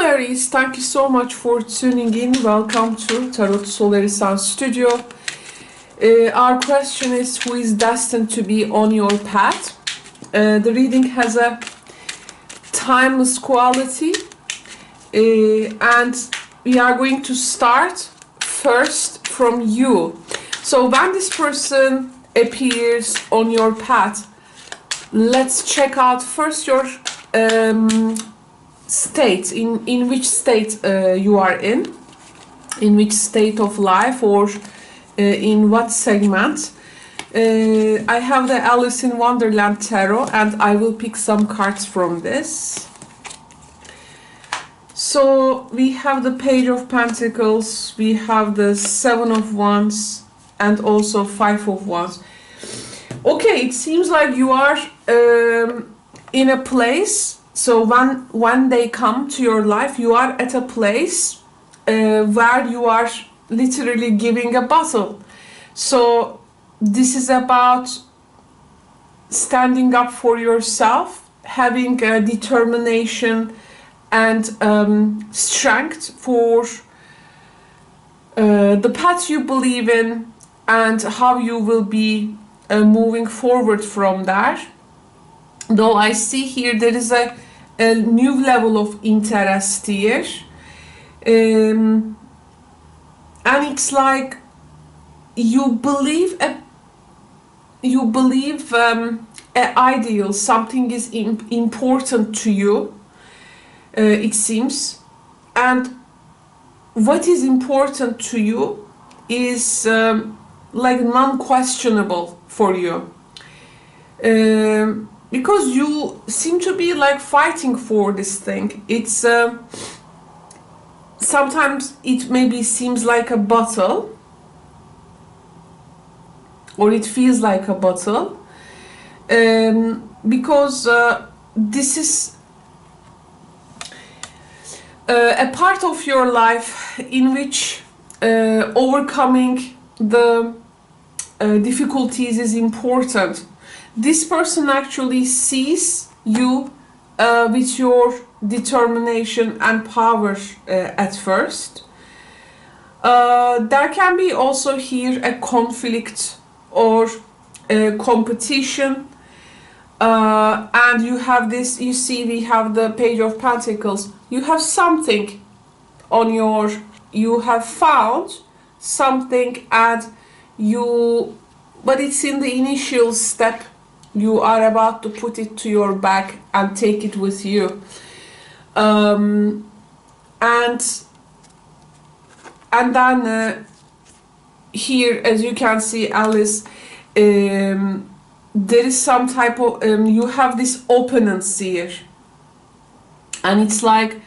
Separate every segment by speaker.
Speaker 1: Aries, thank you so much for tuning in. Welcome to Tarot Solar Sun Studio. Our question is, who is destined to be on your path? The reading has a timeless quality, and we are going to start first from you. So when this person appears on your path, let's check out first your state, in which state you are in which state of life, or in what segment. I have the Alice in Wonderland tarot, and I will pick some cards from this. So we have the Page of Pentacles, we have the Seven of Wands, and also Five of Wands. Okay, it seems like you are in a place. So when they come to your life, you are at a place where you are literally giving a battle. So this is about standing up for yourself, having a determination and strength for the path you believe in, and how you will be moving forward from there. Though I see here there is a new level of interest here, and it's like you believe an ideal, something is important to you, it seems, and what is important to you is like non-questionable for you. Because you seem to be like fighting for this thing. It's sometimes it maybe seems like a battle, or it feels like a battle, because this is a part of your life in which overcoming the difficulties is important. This person actually sees you with your determination and power at first. There can be also here a conflict or a competition, and you have this, you see we have the Page of Pentacles. You have something on your, you have found something, and but it's in the initial step. You are about to put it to your bag and take it with you. And then here, as you can see, Alice, there is some type of, you have this opponents here. And it's like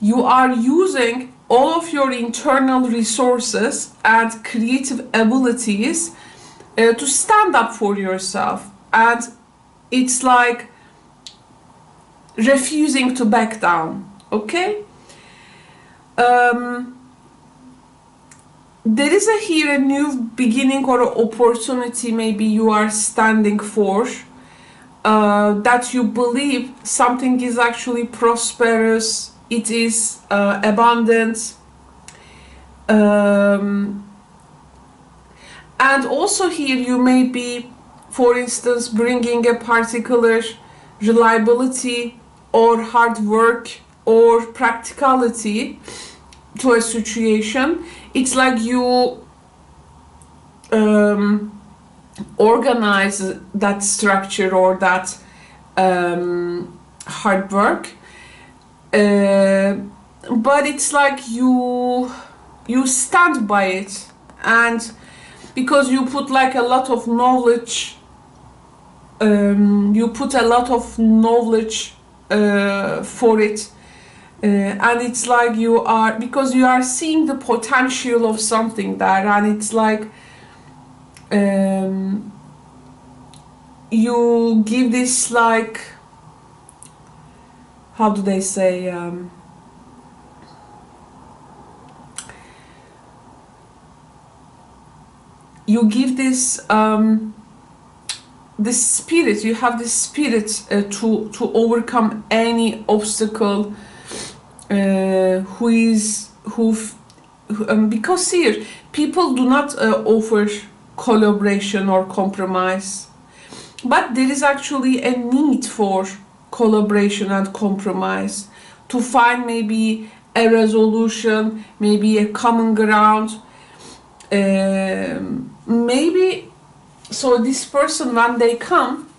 Speaker 1: you are using all of your internal resources and creative abilities to stand up for yourself. And it's like refusing to back down, okay? There is here a new beginning or opportunity maybe you are standing for, that you believe something is actually prosperous, it is abundant. And also here you may be, for instance, bringing a particular reliability or hard work or practicality to a situation. It's like you organize that structure or that hard work, but it's like you stand by it, and because you put like a lot of knowledge, you put a lot of knowledge for it, and it's like you are, because you are seeing the potential of something there, and it's like you give this, like, how do they say, you give this this spirit, you have this spirit to overcome any obstacle because here people do not offer collaboration or compromise, but there is actually a need for collaboration and compromise to find maybe a resolution, maybe a common ground. Maybe so this person, when they come,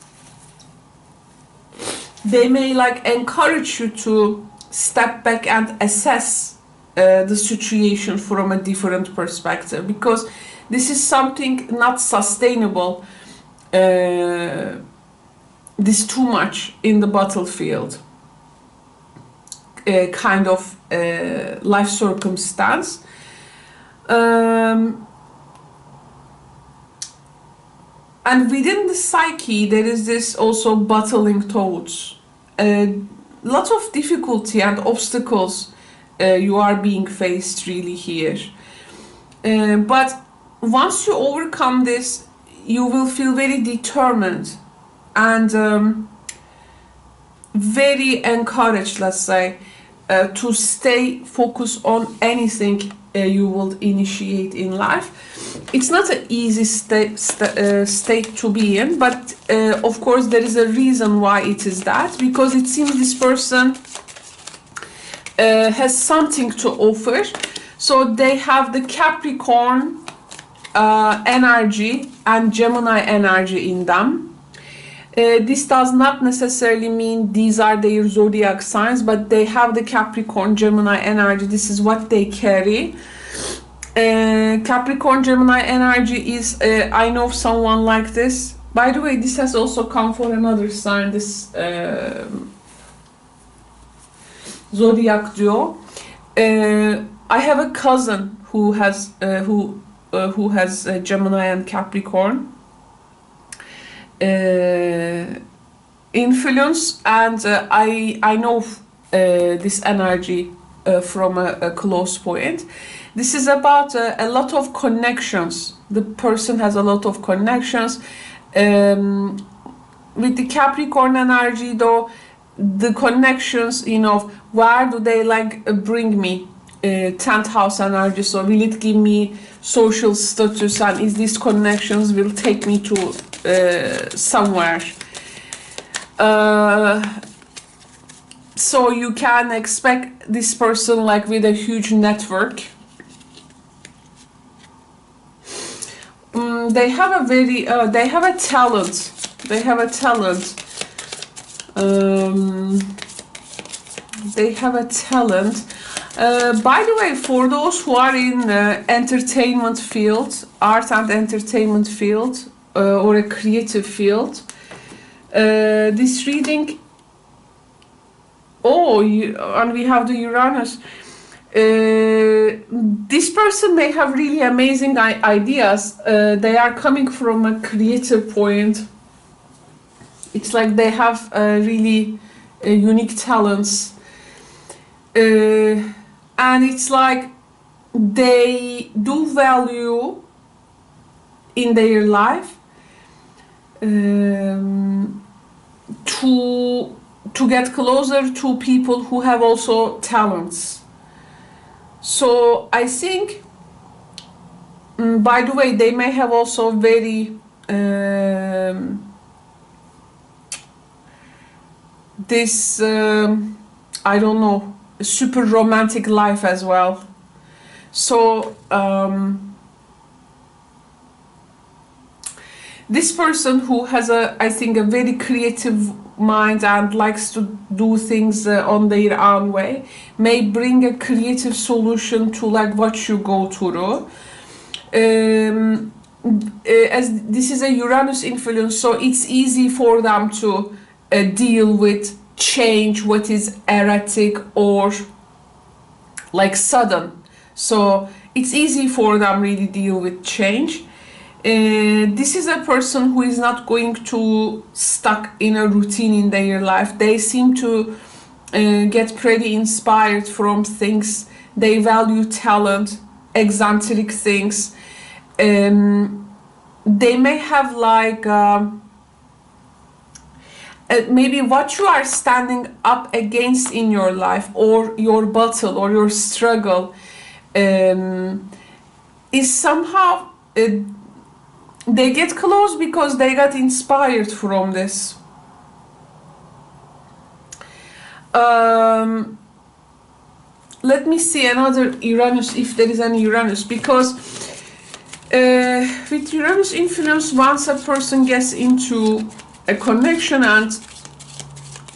Speaker 1: they may like encourage you to step back and assess the situation from a different perspective, because this is something not sustainable, this too much in the battlefield kind of life circumstance. And within the psyche, there is this also battling thoughts. Lots of difficulty and obstacles you are being faced really here. But once you overcome this, you will feel very determined and very encouraged, let's say, to stay focused on anything you will initiate in life. It's not an easy state to be in, but of course there is a reason why it is that, because it seems this person has something to offer. So they have the Capricorn energy and Gemini energy in them. This does not necessarily mean these are their zodiac signs, but they have the Capricorn Gemini energy. This is what they carry. Capricorn Gemini energy is I know someone like this. By the way, this has also come for another sign, this zodiac duo. I have a cousin who has Gemini and Capricorn influence, and I know this energy from a close point. This is about a lot of connections. The person has a lot of connections. With the Capricorn energy though, the connections, you know, where do they like bring me? 10th house energy, so will it give me social status, and is these connections will take me to somewhere. So you can expect this person like with a huge network. They have a very they have a talent. They have a talent. They have a talent. By the way, for those who are in entertainment field, art and entertainment field, or a creative field, this reading, and we have the Uranus. This person may have really amazing ideas. They are coming from a creative point. It's like they have really unique talents. And it's like they do value in their life to get closer to people who have also talents. So I think, by the way, they may have also very this I don't know, super romantic life as well. So this person who has I think a very creative mind and likes to do things on their own way may bring a creative solution to like what you go through. As this is a Uranus influence, so it's easy for them to deal with change, what is erratic or like sudden. So it's easy for them really deal with change. This is a person who is not going to stuck in a routine in their life. They seem to get pretty inspired from things. They value talent, eccentric things. They may have like maybe what you are standing up against in your life, or your battle or your struggle, is somehow they get close because they got inspired from this. Let me see another Uranus, if there is any Uranus, because with Uranus influence, once a person gets into a connection, and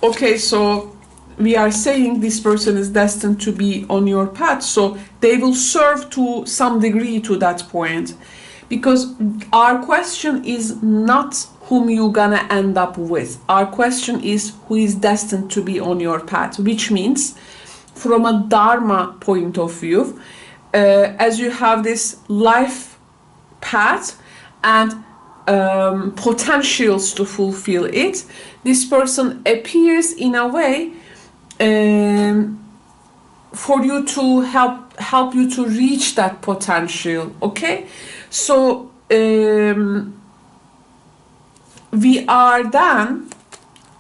Speaker 1: okay, so we are saying this person is destined to be on your path, so they will serve to some degree to that point, because our question is not whom you gonna end up with. Our question is who is destined to be on your path, which means from a dharma point of view, as you have this life path and potentials to fulfill it, this person appears in a way for you to help you to reach that potential. Okay, so we are then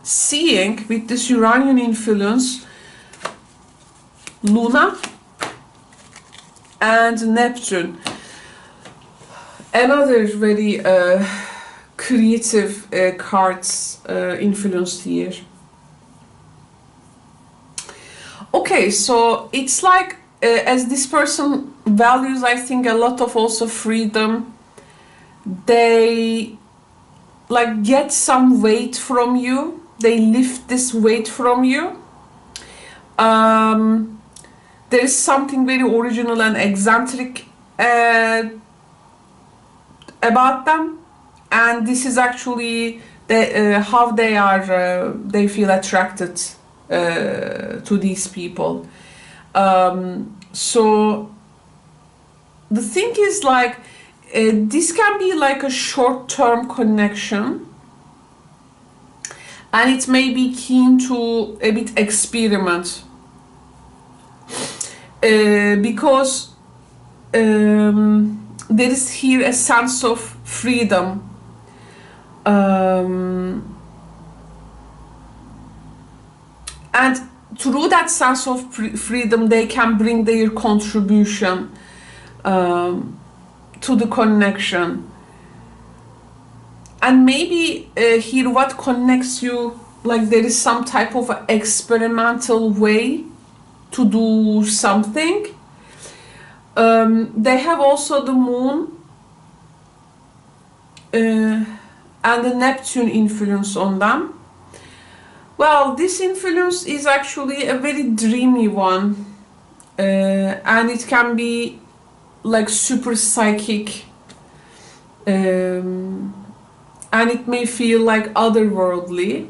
Speaker 1: seeing with this Uranian influence Luna and Neptune, another very creative cards influenced here. Okay, so it's like as this person values, I think, a lot of also freedom, they like get some weight from you, they lift this weight from you. There is something very original and eccentric about them, and this is actually how they are. They feel attracted to these people. So the thing is, like, this can be like a short-term connection, and it may be keen to a bit experiment, because there is here a sense of freedom, and through that sense of freedom they can bring their contribution to the connection. And maybe here what connects you, like there is some type of experimental way to do something. They have also the moon and the Neptune influence on them. Well, this influence is actually a very dreamy one, and it can be like super psychic, and it may feel like otherworldly.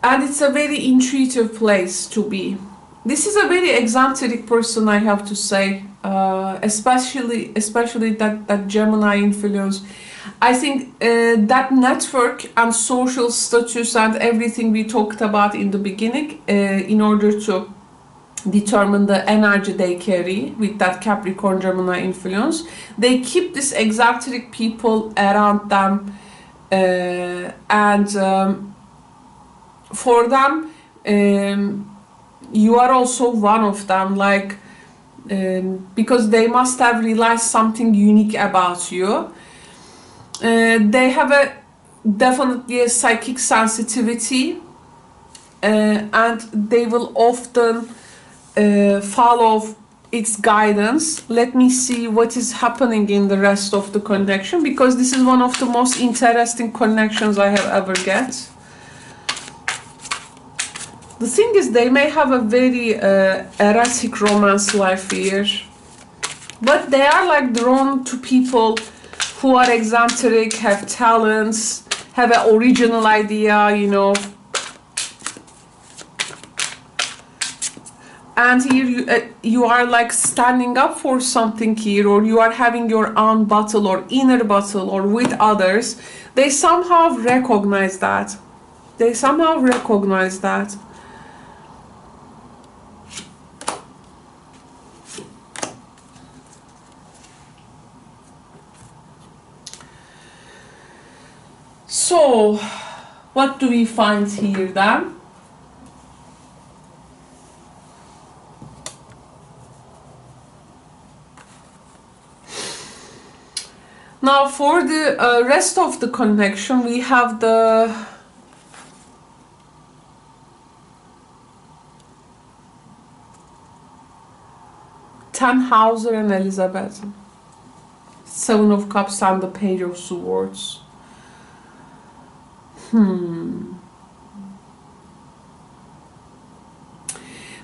Speaker 1: And it's a very intuitive place to be. This is a very eccentric person, I have to say, especially that Gemini influence. I think that network and social status and everything we talked about in the beginning, in order to determine the energy they carry with that Capricorn Gemini influence, they keep these eccentric people around them, and for them, you are also one of them, like, because they must have realized something unique about you. They have definitely a psychic sensitivity, and they will often follow its guidance. Let me see what is happening in the rest of the connection, because this is one of the most interesting connections I have ever get. The thing is, they may have a very erratic romance life here, but they are like drawn to people who are eccentric, have talents, have an original idea, you know. And here you are like standing up for something here, or you are having your own battle or inner battle or with others. They somehow recognize that. They somehow recognize that. So, what do we find here then? Now for the rest of the connection, we have the Tannhauser and Elizabeth. Seven of Cups and the Page of Swords.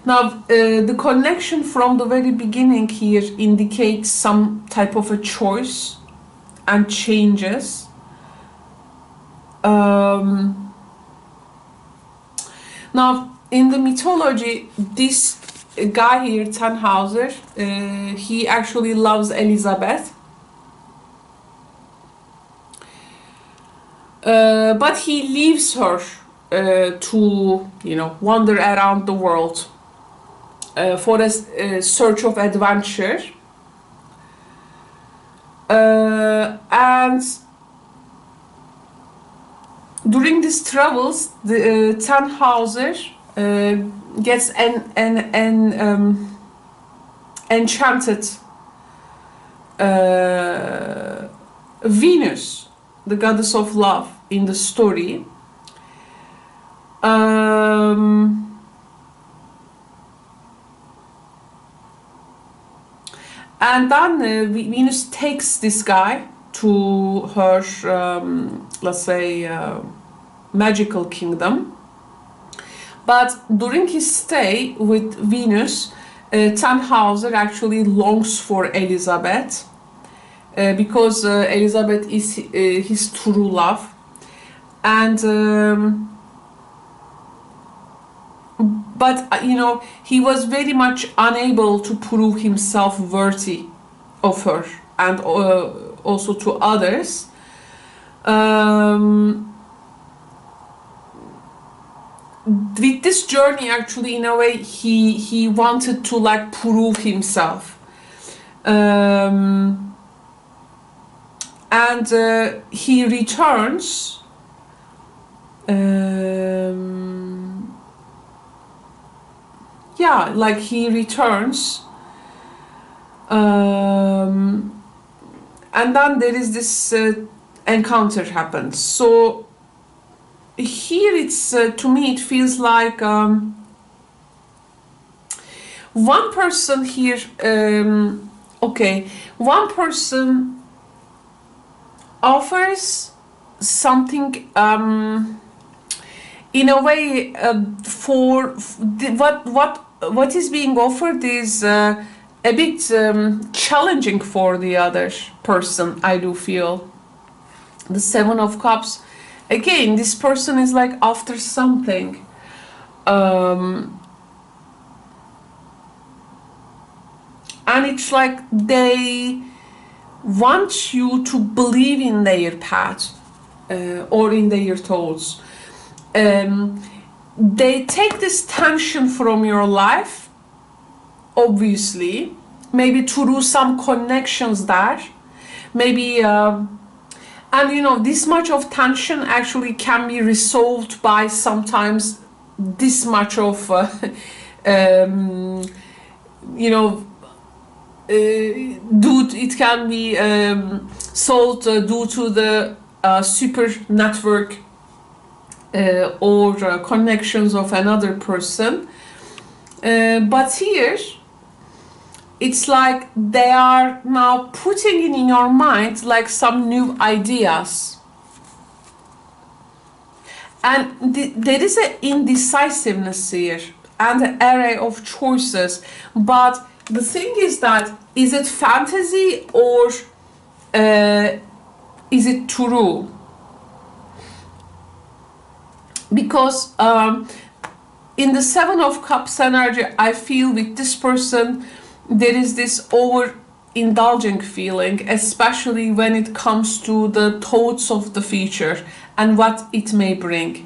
Speaker 1: Now, the connection from the very beginning here indicates some type of a choice and changes. Now, in the mythology, this guy here, Tannhauser, he actually loves Elizabeth. But he leaves her to, you know, wander around the world for a search of adventure. And during these travels, the Tannhauser gets an enchanted Venus, the goddess of love in the story. And then Venus takes this guy to her, let's say, magical kingdom. But during his stay with Venus, Tannhauser actually longs for Elizabeth, because Elizabeth is his true love. And but you know, he was very much unable to prove himself worthy of her, and also to others. With this journey, actually, in a way, he wanted to like prove himself. And he returns. Yeah, like he returns, and then there is this encounter happens. So here it's to me it feels like one person here. Okay, one person offers something. In a way, what is being offered is a bit challenging for the other person, I do feel. The Seven of Cups, again, this person is like after something. And it's like they want you to believe in their path or in their thoughts. They take this tension from your life, obviously, maybe through some connections there, maybe, and you know, this much of tension actually can be resolved by sometimes this much of, you know, it can be solved due to the super network or connections of another person, but here it's like they are now putting in your mind like some new ideas, and there is an indecisiveness here and an array of choices. But the thing is that, is it fantasy or is it true? Because in the Seven of Cups energy, I feel with this person there is this overindulging feeling, especially when it comes to the thoughts of the future and what it may bring.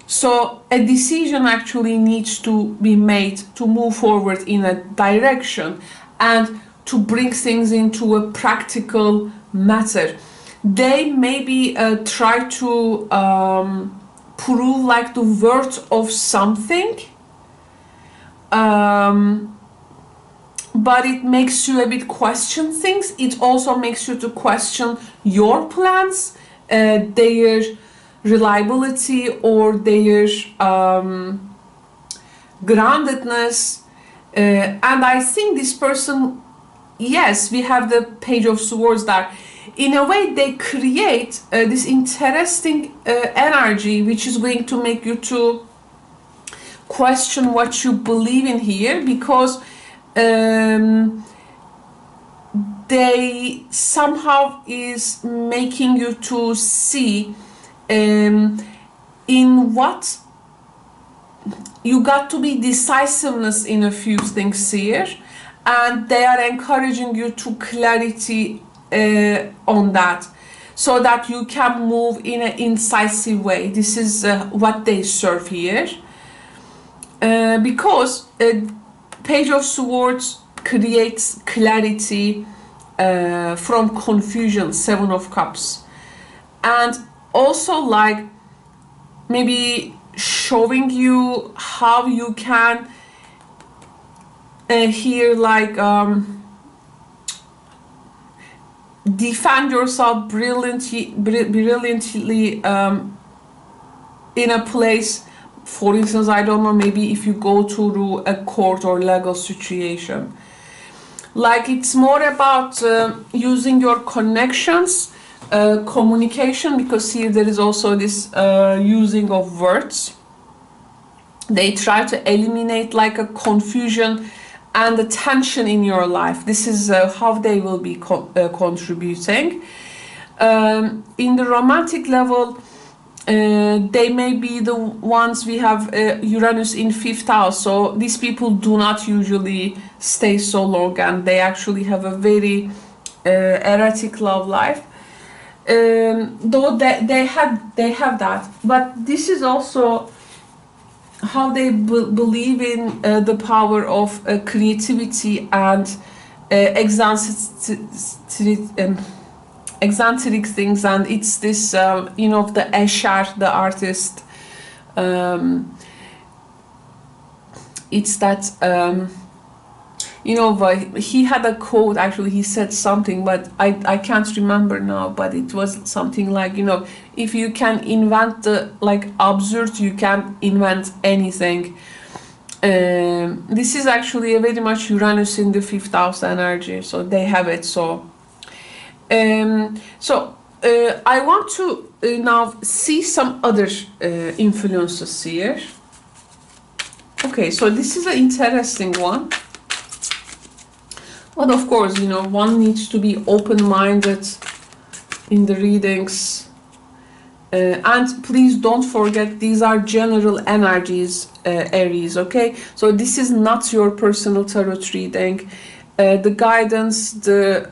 Speaker 1: So a decision actually needs to be made to move forward in a direction and to bring things into a practical matter. they maybe try to prove like the worth of something, but it makes you a bit question things. It also makes you to question your plans, their reliability, or their groundedness. And I think this person, yes, we have the Page of Swords there. In a way, they create this interesting energy, which is going to make you to question what you believe in here, because they somehow is making you to see in what you got to be decisiveness in a few things here, and they are encouraging you to clarity on that, so that you can move in an incisive way. This is what they serve here, because Page of Swords creates clarity from confusion, Seven of Cups, and also like maybe showing you how you can here like defend yourself brilliantly in a place. For instance, I don't know, maybe if you go to a court or legal situation, like it's more about using your connections, communication, because here there is also this using of words. They try to eliminate like a confusion and the tension in your life. This is how they will be contributing. In the romantic level, they may be the ones, we have Uranus in 5th house, so these people do not usually stay so long, and they actually have a very erratic love life, though they have that. But this is also how they believe in the power of creativity and eccentric things, and it's this you know, the Escher, the artist, it's that you know, he had a quote, actually he said something, but I can't remember now, but it was something like, you know, if you can invent the like absurd, you can invent anything. This is actually a very much Uranus in the 5th house energy, so they have it. So I want to now see some other influences here. Okay, so this is an interesting one. But of course, you know, one needs to be open-minded in the readings. And please don't forget, these are general energies, Aries, okay? So this is not your personal tarot reading. The guidance, the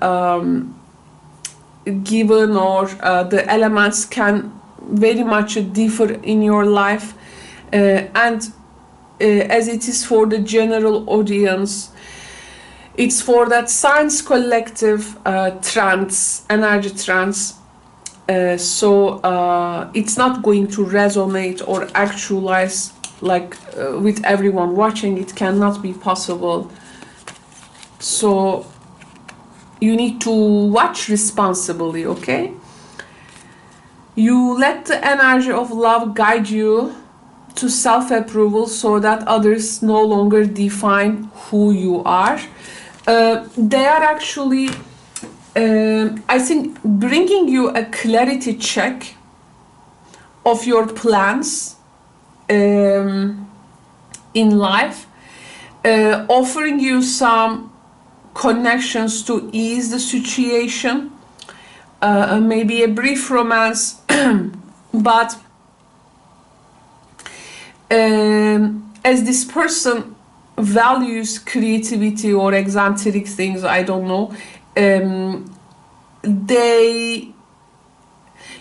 Speaker 1: given, or the elements can very much differ in your life, and as it is for the general audience, it's for that science collective trance, energy trance, so it's not going to resonate or actualize like with everyone watching. It cannot be possible, so you need to watch responsibly, okay? You let the energy of love guide you to self-approval, so that others no longer define who you are. They are actually, I think, bringing you a clarity check of your plans in life, offering you some connections to ease the situation, maybe a brief romance, but as this person values creativity or eccentric things, I don't know, they,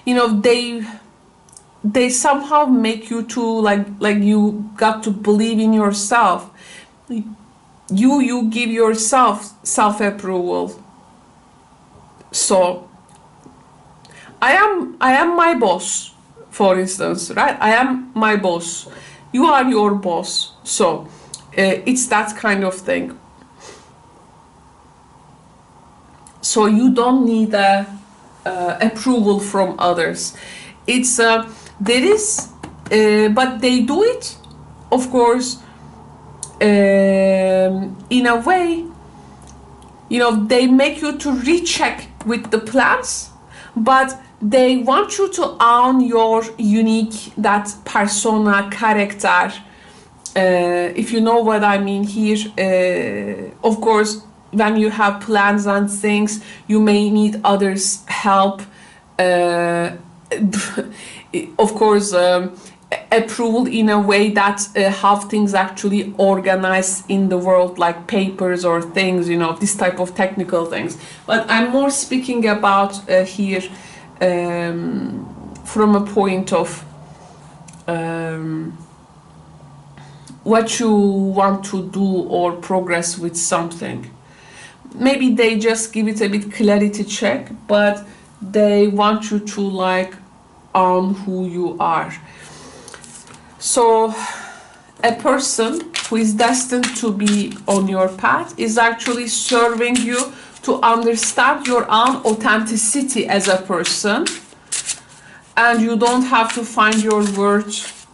Speaker 1: you know, they somehow make you to like you got to believe in yourself. You give yourself self-approval. So I am my boss, for instance, right? I am my boss. You are your boss. So it's that kind of thing. So you don't need approval from others. It's there is, but they do it, of course, in a way. You know, they make you to recheck with the plans, but they want you to own your unique, that persona, character. If you know what I mean here, of course, when you have plans and things, you may need others' help. Of course, approval in a way that how things actually organize in the world, like papers or things, you know, this type of technical things. But I'm more speaking about here from a point of what you want to do or progress with something. Maybe they just give it a bit clarity check, but they want you to like own who you are. So a person who is destined to be on your path is actually serving you to understand your own authenticity as a person, and you don't have to find your worth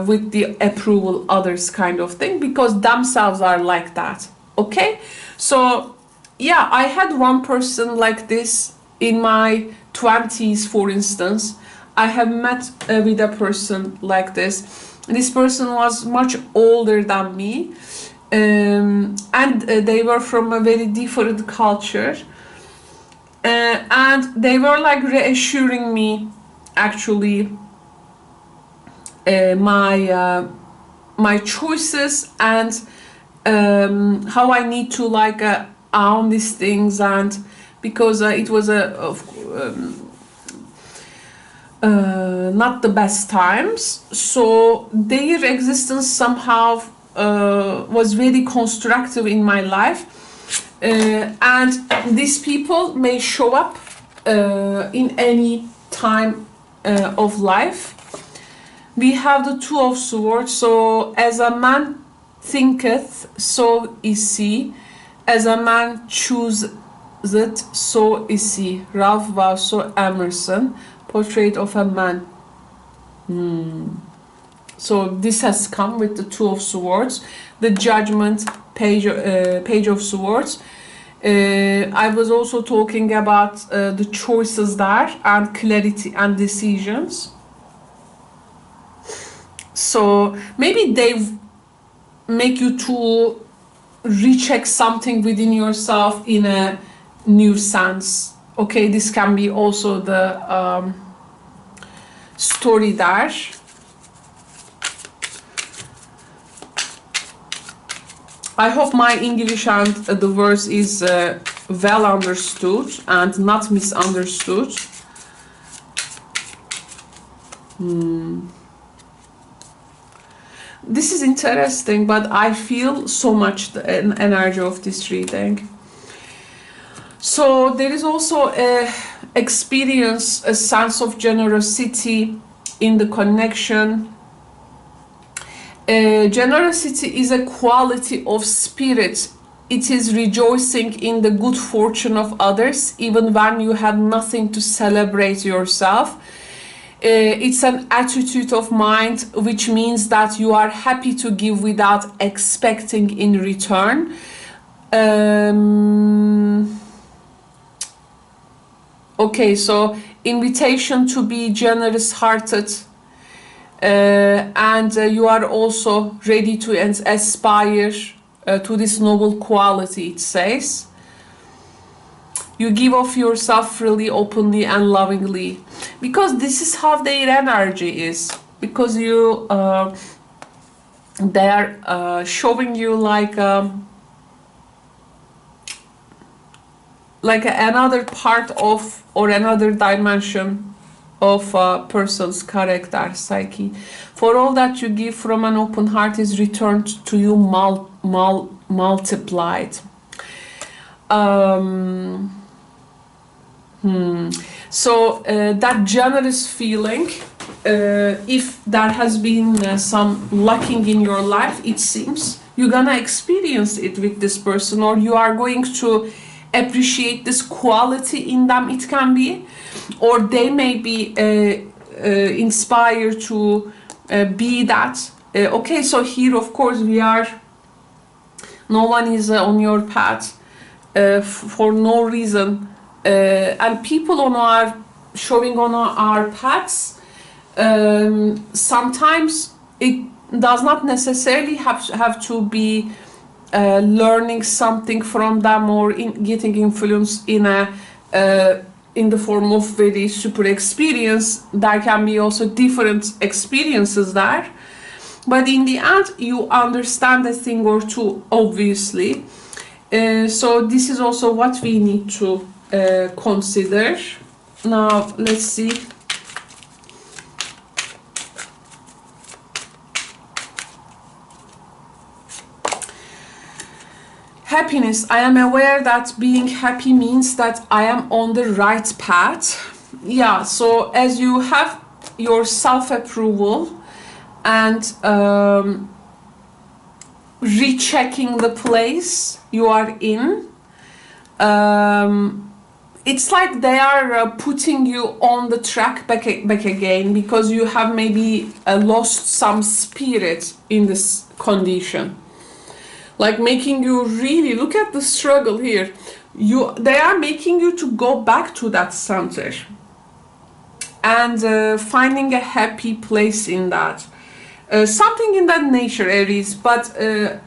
Speaker 1: with the approval others kind of thing, because themselves are like that. Okay, so yeah, I had one person like this in my 20s, for instance. I have met with a person like this. This person was much older than me, and they were from a very different culture, and they were like reassuring me actually my choices and how I need to like own these things, and because it was not the best times, so their existence somehow was very constructive in my life, and these people may show up in any time of life. We have the Two of Swords. So as a man thinketh, so is he. As a man chooses it, so is he. Ralph Waldo Emerson, Portrait of a Man. So this has come with the Two of Swords, the Judgment, Page of Swords. I was also talking about the choices there and clarity and decisions. So maybe they make you to recheck something within yourself in a new sense. Okay, this can be also the story there. I hope my English and the verse is well understood and not misunderstood. This is interesting, but I feel so much the energy of this reading. So there is also a experience, a sense of generosity in the connection. Generosity is a quality of spirit. It is rejoicing in the good fortune of others, even when you have nothing to celebrate yourself. It's an attitude of mind, which means that you are happy to give without expecting in return. Okay, so invitation to be generous-hearted, and you are also ready to aspire to this noble quality, it says. You give of yourself freely, openly, and lovingly, because this is how their energy is. Because you, they are showing you like another part of or another dimension of a person's character, psyche. For all that you give from an open heart is returned to you multiplied. So that generous feeling, if there has been some lacking in your life, it seems you're gonna experience it with this person, or you are going to appreciate this quality in them. It can be, or they may be inspired to be that. Okay, so here of course we are, no one is on your path for no reason, and people on our showing on our paths, sometimes it does not necessarily have to be learning something from them, or getting influence in a in the form of very super experience. There can be also different experiences there, but in the end you understand a thing or two, obviously. So this is also what we need to consider. Now let's see. Happiness. I am aware that being happy means that I am on the right path. Yeah, so as you have your self-approval and rechecking the place you are in, it's like they are putting you on the track back again, because you have maybe lost some spirit in this condition. Like making you really look at the struggle here. They are making you to go back to that center and finding a happy place in that. Something in that nature, Aries. But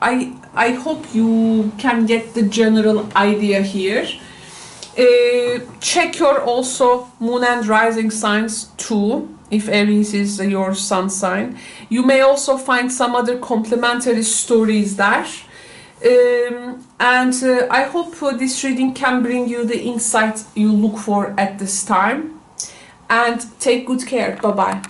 Speaker 1: I hope you can get the general idea here. Check your also moon and rising signs too, if Aries is your sun sign. You may also find some other complementary stories there. I hope this reading can bring you the insight you look for at this time. And take good care. Bye bye.